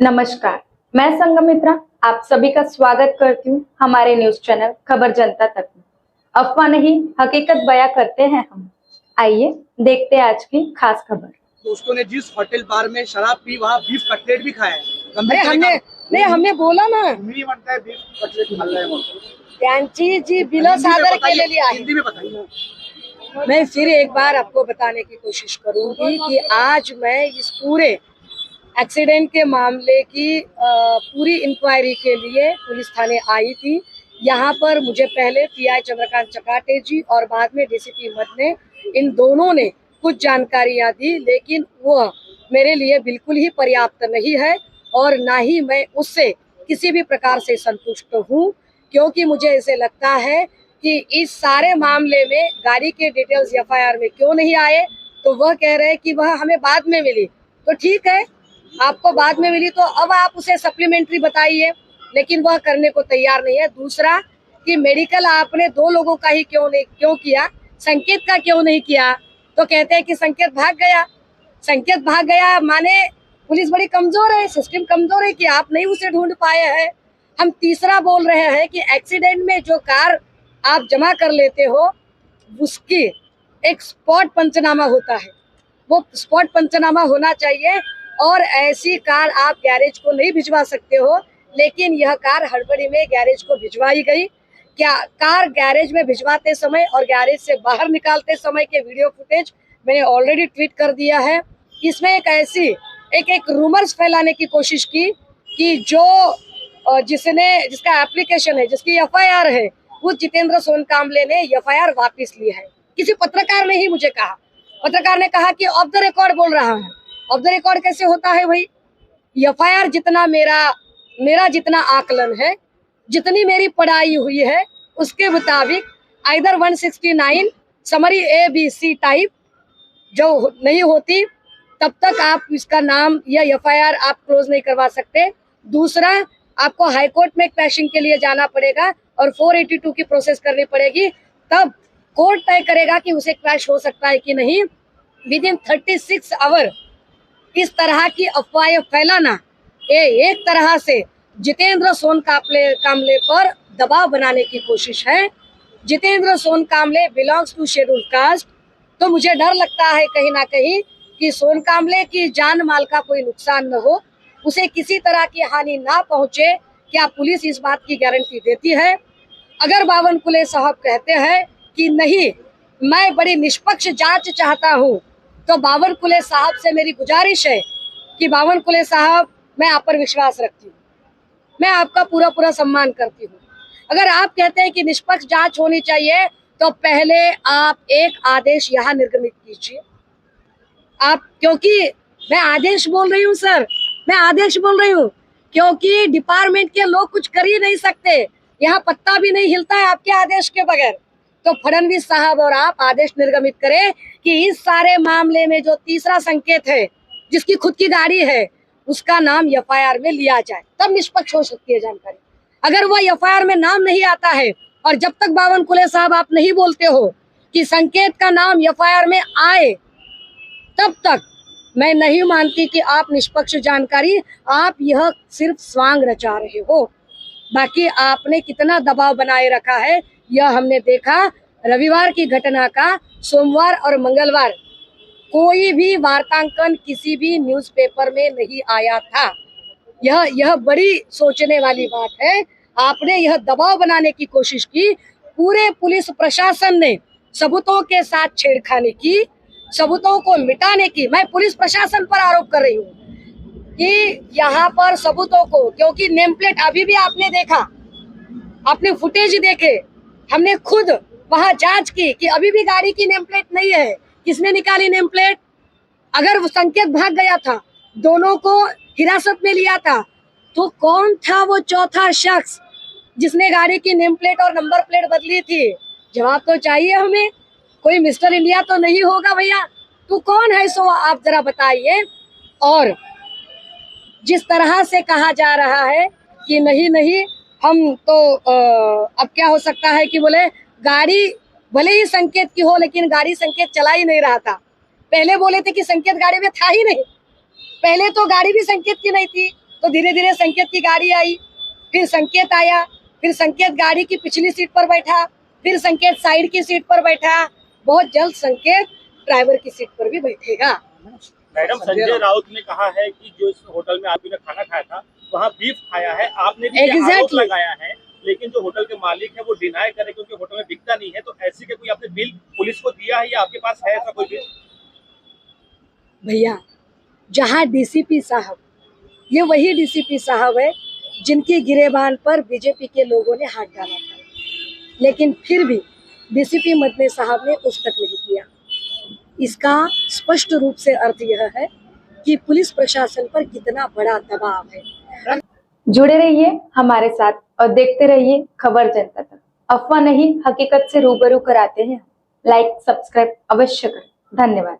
नमस्कार, मैं संगमित्रा आप सभी का स्वागत करती हूँ हमारे न्यूज चैनल खबर जनता तक में। अफवाह नहीं हकीकत बयां करते हैं हम। आइए देखते हैं आज की खास खबर। दोस्तों ने जिस होटल बार में शराब पी वहाँ बीफ कटलेट भी खाया है। हमने बोला ना नहीं बनता है बीफ कटलेट खा रहे हैं त्यांची जी बिलो सादर केलेली आहे। हिंदी में बताइए। मैं फिर एक बार आपको बताने की कोशिश करूंगी कि आज मैं इस पूरे एक्सीडेंट के मामले की पूरी इंक्वायरी के लिए पुलिस थाने आई थी। यहाँ पर मुझे पहले पीआई चंद्रकांत चकाटे जी और बाद में डीसीपी मद ने इन दोनों ने कुछ जानकारियां दी, लेकिन वह मेरे लिए बिल्कुल ही पर्याप्त नहीं है और ना ही मैं उससे किसी भी प्रकार से संतुष्ट हूँ, क्योंकि मुझे ऐसे लगता है कि इस सारे मामले में गाड़ी के डिटेल्स एफआईआर में क्यों नहीं आए। तो वह कह रहे हैं कि वह हमें बाद में मिली, तो ठीक है, आपको बाद में मिली तो अब आप उसे सप्लीमेंट्री बताइए, लेकिन वह करने को तैयार नहीं है। दूसरा कि मेडिकल आपने 2 लोगों का ही क्यों किया, संकेत का क्यों नहीं किया? तो कहते हैं कि संकेत भाग गया माने पुलिस बड़ी कमजोर है, सिस्टम कमजोर है कि आप नहीं उसे ढूंढ पाए हैं। हम तीसरा बोल रहे हैं कि एक्सीडेंट में जो कार आप जमा कर लेते हो उसकी एक स्पॉट पंचनामा होता है, वो स्पॉट पंचनामा होना चाहिए। और ऐसी कार आप गैरेज को नहीं भिजवा सकते हो, लेकिन यह कार हड़बड़ी में गैरेज को भिजवाई गई। क्या कार गैरेज में भिजवाते समय और गैरेज से बाहर निकालते समय के वीडियो फुटेज मैंने ऑलरेडी ट्वीट कर दिया है। इसमें एक रूमर्स फैलाने की कोशिश की कि जिसका एप्लीकेशन है, जिसकी एफआईआर है, उस जितेंद्र सोनकांबले ने एफआईआर वापस ली है। किसी पत्रकार ने ही मुझे कहा, पत्रकार ने कहा कि ऑफ द रिकॉर्ड बोल रहा है। ऑफ द रिकॉर्ड कैसे होता है भाई? एफआईआर जितना मेरा जितना आकलन है, जितनी मेरी पढ़ाई हुई है, उसके मुताबिक आइदर 169 समरी ABC टाइप जो नहीं होती तब तक आप इसका नाम या एफआईआर आप क्लोज नहीं करवा सकते। दूसरा, आपको हाई कोर्ट में क्लैशिंग के लिए जाना पड़ेगा और 482 की प्रोसेस करनी पड़ेगी, तब कोर्ट तय करेगा कि उसे क्लैश हो सकता है कि नहीं। विद इन 36 आवर इस तरह की अफवाहें फैलाना ये एक तरह से जितेंद्र सोनकांबले पर दबाव बनाने की कोशिश है। Jitendra Sonkamble belongs to schedule caste, तो मुझे डर लगता है कहीं ना कहीं कि सोनकांबले की जान माल का कोई नुकसान न हो, उसे किसी तरह की हानि ना पहुंचे। क्या पुलिस इस बात की गारंटी देती है? अगर बावनकुले साहब कहते हैं कि नहीं, मैं बड़ी निष्पक्ष जांच चाहता हूं, तो बावनकुले साहब से मेरी गुजारिश है कि बावनकुले साहब, मैं आप पर विश्वास रखती हूँ, मैं आपका पूरा सम्मान करती हूँ। अगर आप कहते हैं कि निष्पक्ष जांच होनी चाहिए, तो पहले आप एक आदेश यहाँ निर्गमित कीजिए। क्योंकि मैं आदेश बोल रही हूँ सर, मैं आदेश बोल रही हूँ, क्योंकि डिपार्टमेंट के लोग कुछ कर ही नहीं सकते, यहाँ पत्ता भी नहीं हिलता है आपके आदेश के बगैर। तो फडणवीस साहब और आप आदेश निर्गमित करें कि इस सारे मामले में जो तीसरा संकेत है, जिसकी खुद की गाड़ी है, उसका नाम एफआईआर में लिया जाए, तब निष्पक्ष हो सकती है जानकारी। अगर वह एफआईआर में नाम नहीं आता है और जब तक बावनकुले साहब आप नहीं बोलते हो कि संकेत का नाम एफआईआर में आए, तब तक मैं नहीं मानती कि आप निष्पक्ष जानकारी, आप यह सिर्फ स्वांग रचा रहे हो। बाकी आपने कितना दबाव बनाए रखा है यह हमने देखा। रविवार की घटना का सोमवार और मंगलवार कोई भी वार्तांकन किसी भी न्यूज़पेपर में नहीं आया था। यह बड़ी सोचने वाली बात है। आपने यह दबाव बनाने की कोशिश की, पूरे पुलिस प्रशासन ने सबूतों के साथ छेड़खानी की, सबूतों को मिटाने की। मैं पुलिस प्रशासन पर आरोप कर रही हूँ कि यहाँ पर सबूतों को, क्योंकि नेम प्लेट अभी भी आपने देखा, आपने फुटेज देखे, हमने खुद वहां जांच की कि अभी भी गाड़ी की नेम प्लेट नहीं है। किसने निकाली नेम प्लेट? अगर वो संकेत भाग गया था, दोनों को हिरासत में लिया था, तो कौन था वो चौथा शख्स जिसने गाड़ी की नेम प्लेट और नंबर प्लेट बदली थी? जवाब तो चाहिए हमें। कोई मिस्टर इंडिया तो नहीं होगा भैया, तू कौन है सो आप जरा बताइए। और जिस तरह से कहा जा रहा है कि नहीं हम तो अब क्या हो सकता है कि बोले गाड़ी भले ही संकेत की हो, लेकिन गाड़ी संकेत चला ही नहीं रहा था। पहले बोले थे कि संकेत गाड़ी में था ही नहीं, पहले तो गाड़ी भी संकेत की नहीं थी, तो धीरे धीरे संकेत की गाड़ी आई, फिर संकेत आया, फिर संकेत गाड़ी की पिछली सीट पर बैठा, फिर संकेत साइड की सीट पर बैठा। बहुत जल्द संकेत ड्राइवर की सीट पर भी बैठेगा। मैडम, संजय राउत ने कहा है कि जो इस होटल में आपने खाना खाया था वहाँ बीफ खाया है, आपने भी ये आरोप Exactly. लगाया है, लेकिन जो होटल के मालिक है वो डिनाई करे क्योंकि होटल में बिकता नहीं है। तो ऐसे के कोई आपने बिल पुलिस को दिया है या आपके पास है ऐसा कोई बिल? भैया, जहाँ डीसीपी साहब, ये वही डीसीपी साहब है जिनकी गिरेबान पर बीजेपी के लोगों ने हाथ डाला था, लेकिन फिर भी डीसीपी मदनी साहब ने उस तक नहीं किया। इसका स्पष्ट रूप से अर्थ यह है कि पुलिस प्रशासन पर कितना बड़ा दबाव है। जुड़े रहिए हमारे साथ और देखते रहिए खबर जनता तक। अफवाह नहीं, हकीकत से रूबरू कराते हैं। लाइक सब्सक्राइब अवश्य करें। धन्यवाद।